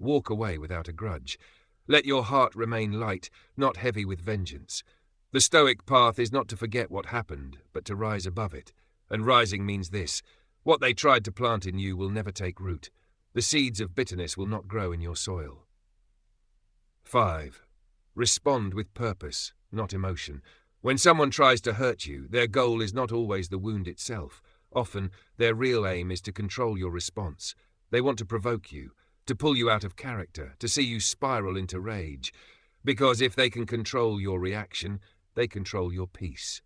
Walk away without a grudge. Let your heart remain light, not heavy with vengeance. The Stoic path is not to forget what happened, but to rise above it. And rising means this: what they tried to plant in you will never take root. The seeds of bitterness will not grow in your soil. 5. Respond with purpose, not emotion. When someone tries to hurt you, their goal is not always the wound itself. Often, their real aim is to control your response. They want to provoke you, to pull you out of character, to see you spiral into rage. Because if they can control your reaction, they control your peace.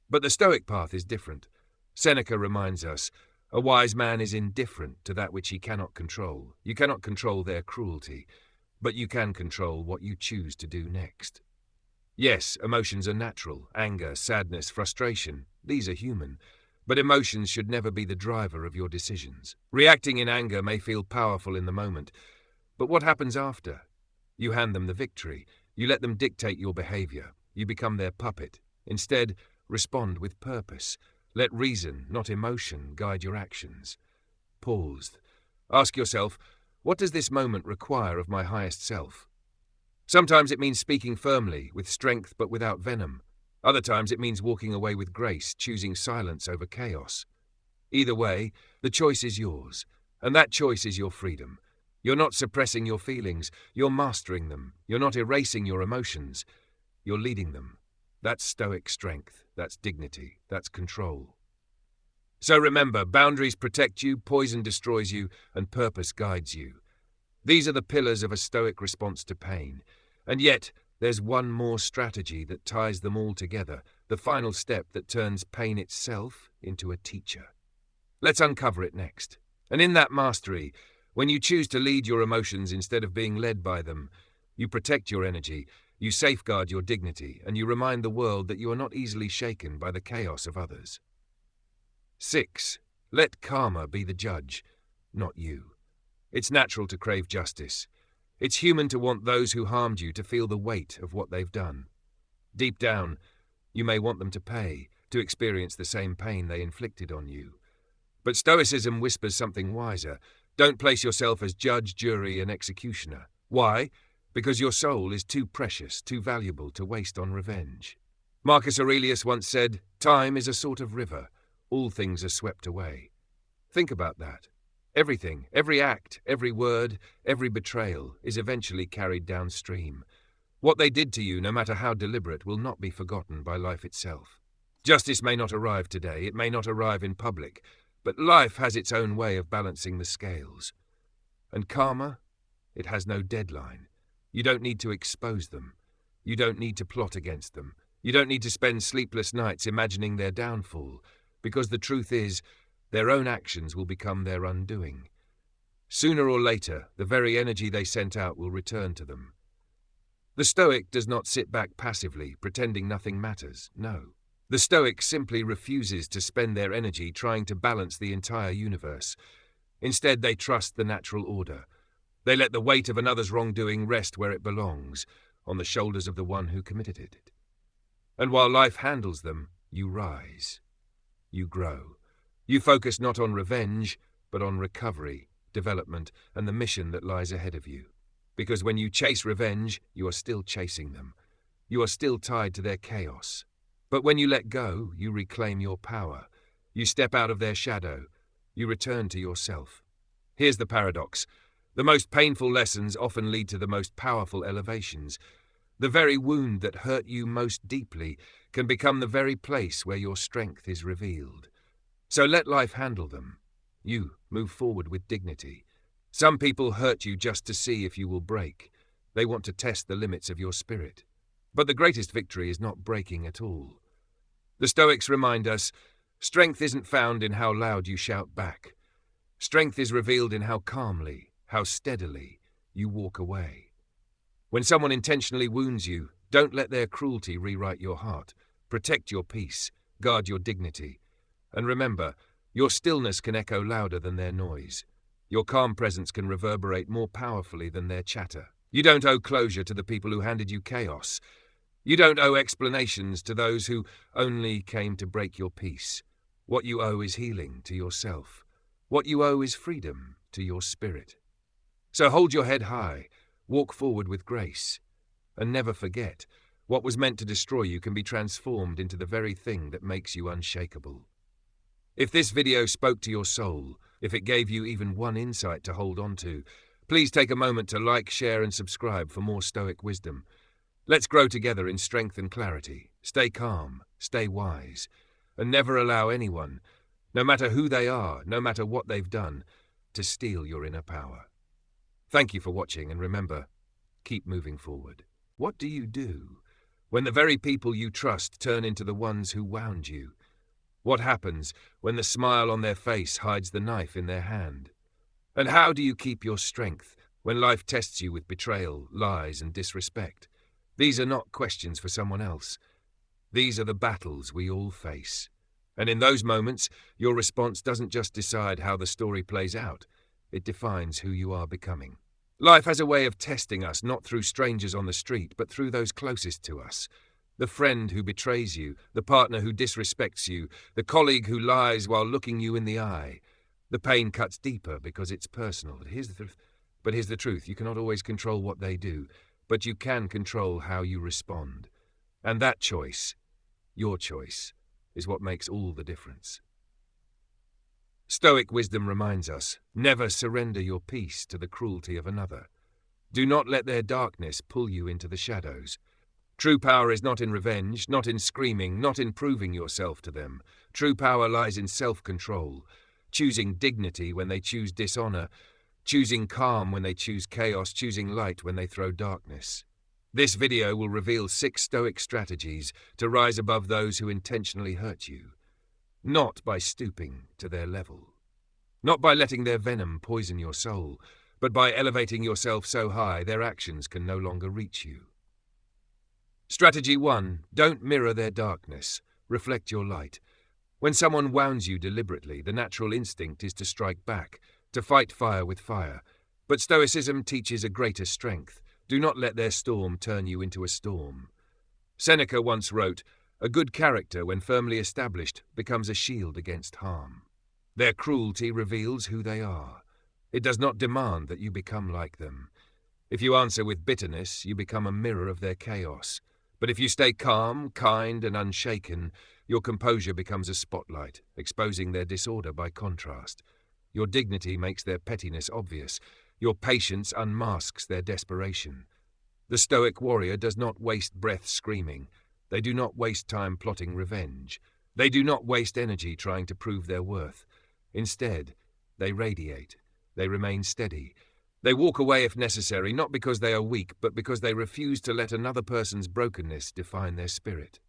But the Stoic path is different. Seneca reminds us, a wise man is indifferent to that which he cannot control. You cannot control their cruelty, but you can control what you choose to do next. Yes, emotions are natural. Anger, sadness, frustration. These are human. But emotions should never be the driver of your decisions. Reacting in anger may feel powerful in the moment, but what happens after? You hand them the victory. You let them dictate your behavior. You become their puppet. Instead, respond with purpose. Let reason, not emotion, guide your actions. Pause. Ask yourself, what does this moment require of my highest self? Sometimes it means speaking firmly, with strength but without venom. Other times it means walking away with grace, choosing silence over chaos. Either way, the choice is yours, and that choice is your freedom. You're not suppressing your feelings, you're mastering them. You're not erasing your emotions, you're leading them. That's Stoic strength, that's dignity, that's control. So remember, boundaries protect you, poison destroys you, and purpose guides you. These are the pillars of a Stoic response to pain. And yet, there's one more strategy that ties them all together, the final step that turns pain itself into a teacher. Let's uncover it next. And in that mastery, when you choose to lead your emotions instead of being led by them, you protect your energy, you safeguard your dignity, and you remind the world that you are not easily shaken by the chaos of others. 6. Let karma be the judge, not you. It's natural to crave justice. It's human to want those who harmed you to feel the weight of what they've done. Deep down, you may want them to pay, to experience the same pain they inflicted on you. But Stoicism whispers something wiser. Don't place yourself as judge, jury, and executioner. Why? Because your soul is too precious, too valuable to waste on revenge. Marcus Aurelius once said, "Time is a sort of river. All things are swept away." Think about that. Everything, every act, every word, every betrayal is eventually carried downstream. What they did to you, no matter how deliberate, will not be forgotten by life itself. Justice may not arrive today, it may not arrive in public, but life has its own way of balancing the scales. And karma? It has no deadline. You don't need to expose them. You don't need to plot against them. You don't need to spend sleepless nights imagining their downfall, because the truth is, their own actions will become their undoing. Sooner or later, the very energy they sent out will return to them. The Stoic does not sit back passively, pretending nothing matters. No. The Stoic simply refuses to spend their energy trying to balance the entire universe. Instead, they trust the natural order. They let the weight of another's wrongdoing rest where it belongs, on the shoulders of the one who committed it. And while life handles them, you rise. You grow. You focus not on revenge, but on recovery, development, and the mission that lies ahead of you. Because when you chase revenge, you are still chasing them. You are still tied to their chaos. But when you let go, you reclaim your power. You step out of their shadow. You return to yourself. Here's the paradox. The most painful lessons often lead to the most powerful elevations. The very wound that hurt you most deeply can become the very place where your strength is revealed. So let life handle them. You move forward with dignity. Some people hurt you just to see if you will break. They want to test the limits of your spirit. But the greatest victory is not breaking at all. The Stoics remind us, strength isn't found in how loud you shout back. Strength is revealed in how calmly, how steadily you walk away. When someone intentionally wounds you, don't let their cruelty rewrite your heart. Protect your peace, guard your dignity. And remember, your stillness can echo louder than their noise. Your calm presence can reverberate more powerfully than their chatter. You don't owe closure to the people who handed you chaos. You don't owe explanations to those who only came to break your peace. What you owe is healing to yourself. What you owe is freedom to your spirit. So hold your head high, walk forward with grace, and never forget, what was meant to destroy you can be transformed into the very thing that makes you unshakable. If this video spoke to your soul, if it gave you even one insight to hold on to, please take a moment to like, share, and subscribe for more Stoic wisdom. Let's grow together in strength and clarity. Stay calm, stay wise, and never allow anyone, no matter who they are, no matter what they've done, to steal your inner power. Thank you for watching, and remember, keep moving forward. What do you do when the very people you trust turn into the ones who wound you? What happens when the smile on their face hides the knife in their hand? And how do you keep your strength when life tests you with betrayal, lies, and disrespect? These are not questions for someone else. These are the battles we all face. And in those moments, your response doesn't just decide how the story plays out, it defines who you are becoming. Life has a way of testing us, not through strangers on the street, but through those closest to us. The friend who betrays you, the partner who disrespects you, the colleague who lies while looking you in the eye. The pain cuts deeper because it's personal. But here's the truth. You cannot always control what they do, but you can control how you respond. And that choice, your choice, is what makes all the difference. Stoic wisdom reminds us, never surrender your peace to the cruelty of another. Do not let their darkness pull you into the shadows. True power is not in revenge, not in screaming, not in proving yourself to them. True power lies in self-control, choosing dignity when they choose dishonor, choosing calm when they choose chaos, choosing light when they throw darkness. This video will reveal 6 Stoic strategies to rise above those who intentionally hurt you, not by stooping to their level, not by letting their venom poison your soul, but by elevating yourself so high their actions can no longer reach you. Strategy 1. Don't mirror their darkness. Reflect your light. When someone wounds you deliberately, the natural instinct is to strike back, to fight fire with fire. But Stoicism teaches a greater strength. Do not let their storm turn you into a storm. Seneca once wrote, "A good character, when firmly established, becomes a shield against harm." Their cruelty reveals who they are. It does not demand that you become like them. If you answer with bitterness, you become a mirror of their chaos. But if you stay calm, kind, and unshaken, your composure becomes a spotlight, exposing their disorder by contrast. Your dignity makes their pettiness obvious. Your patience unmasks their desperation. The Stoic warrior does not waste breath screaming. They do not waste time plotting revenge. They do not waste energy trying to prove their worth. Instead, they radiate. They remain steady. They walk away if necessary, not because they are weak, but because they refuse to let another person's brokenness define their spirit.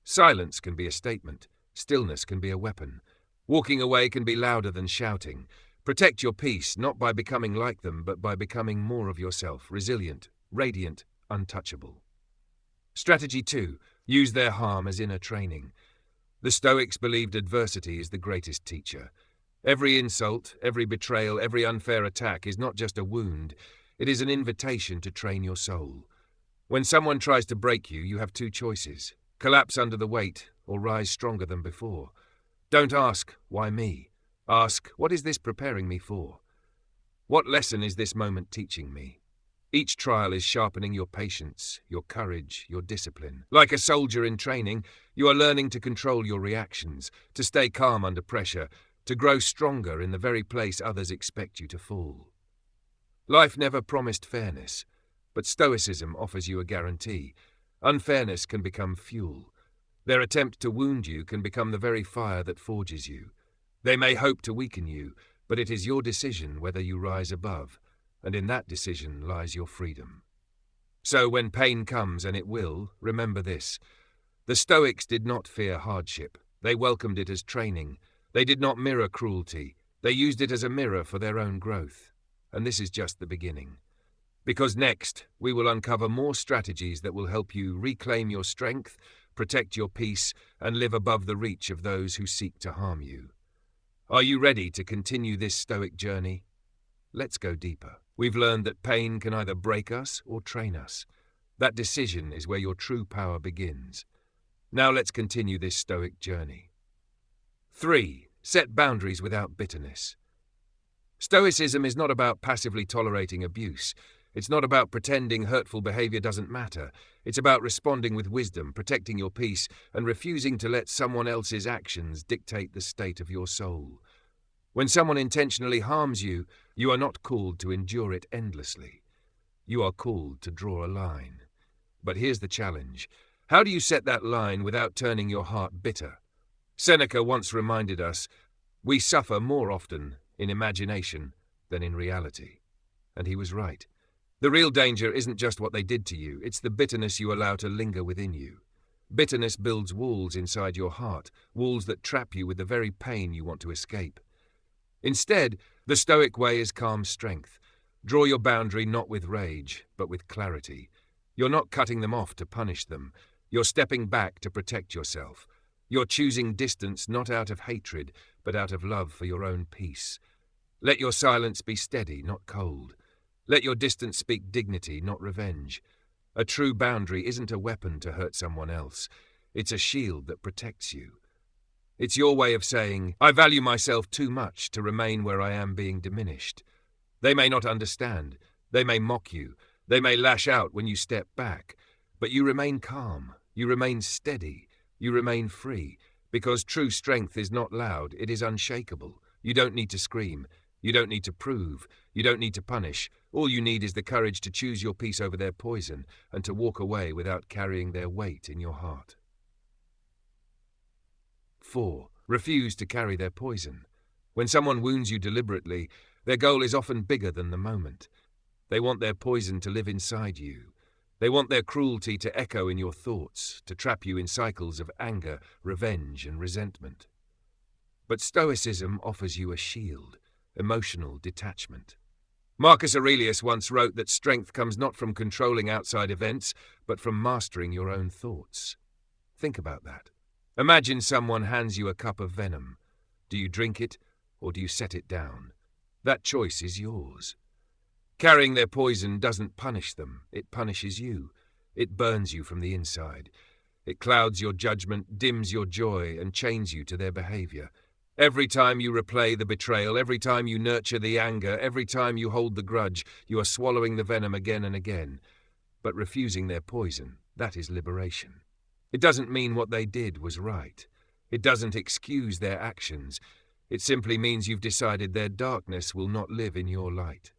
Silence can be a statement. Stillness can be a weapon. Walking away can be louder than shouting. Protect your peace, not by becoming like them, but by becoming more of yourself, resilient, radiant, untouchable. Strategy 2. Use their harm as inner training. The Stoics believed adversity is the greatest teacher. Every insult, every betrayal, every unfair attack is not just a wound, it is an invitation to train your soul. When someone tries to break you, you have 2 choices: collapse under the weight or rise stronger than before. Don't ask, "Why me?" Ask, "What is this preparing me for? What lesson is this moment teaching me?" Each trial is sharpening your patience, your courage, your discipline. Like a soldier in training, you are learning to control your reactions, to stay calm under pressure, to grow stronger in the very place others expect you to fall. Life never promised fairness, but Stoicism offers you a guarantee. Unfairness can become fuel. Their attempt to wound you can become the very fire that forges you. They may hope to weaken you, but it is your decision whether you rise above, and in that decision lies your freedom. So when pain comes, and it will, remember this. The Stoics did not fear hardship. They welcomed it as training. They did not mirror cruelty. They used it as a mirror for their own growth. And this is just the beginning. Because next, we will uncover more strategies that will help you reclaim your strength, protect your peace, and live above the reach of those who seek to harm you. Are you ready to continue this Stoic journey? Let's go deeper. We've learned that pain can either break us or train us. That decision is where your true power begins. Now let's continue this Stoic journey. 3. Set boundaries without bitterness. Stoicism is not about passively tolerating abuse. It's not about pretending hurtful behavior doesn't matter. It's about responding with wisdom, protecting your peace, and refusing to let someone else's actions dictate the state of your soul. When someone intentionally harms you, you are not called to endure it endlessly. You are called to draw a line. But here's the challenge. How do you set that line without turning your heart bitter? Seneca once reminded us, we suffer more often in imagination than in reality. And he was right. The real danger isn't just what they did to you, it's the bitterness you allow to linger within you. Bitterness builds walls inside your heart, walls that trap you with the very pain you want to escape. Instead, the Stoic way is calm strength. Draw your boundary not with rage, but with clarity. You're not cutting them off to punish them. You're stepping back to protect yourself. You're choosing distance not out of hatred, but out of love for your own peace. Let your silence be steady, not cold. Let your distance speak dignity, not revenge. A true boundary isn't a weapon to hurt someone else. It's a shield that protects you. It's your way of saying, I value myself too much to remain where I am being diminished. They may not understand. They may mock you. They may lash out when you step back. But you remain calm. You remain steady. You remain free. Because true strength is not loud. It is unshakable. You don't need to scream. You don't need to prove. You don't need to punish. All you need is the courage to choose your peace over their poison and to walk away without carrying their weight in your heart. 4. Refuse to carry their poison. When someone wounds you deliberately, their goal is often bigger than the moment. They want their poison to live inside you. They want their cruelty to echo in your thoughts, to trap you in cycles of anger, revenge, and resentment. But Stoicism offers you a shield, emotional detachment. Marcus Aurelius once wrote that strength comes not from controlling outside events, but from mastering your own thoughts. Think about that. Imagine someone hands you a cup of venom. Do you drink it, or do you set it down? That choice is yours. Carrying their poison doesn't punish them, it punishes you. It burns you from the inside. It clouds your judgment, dims your joy, and chains you to their behavior. Every time you replay the betrayal, every time you nurture the anger, every time you hold the grudge, you are swallowing the venom again and again. But refusing their poison, that is liberation. It doesn't mean what they did was right. It doesn't excuse their actions. It simply means you've decided their darkness will not live in your light.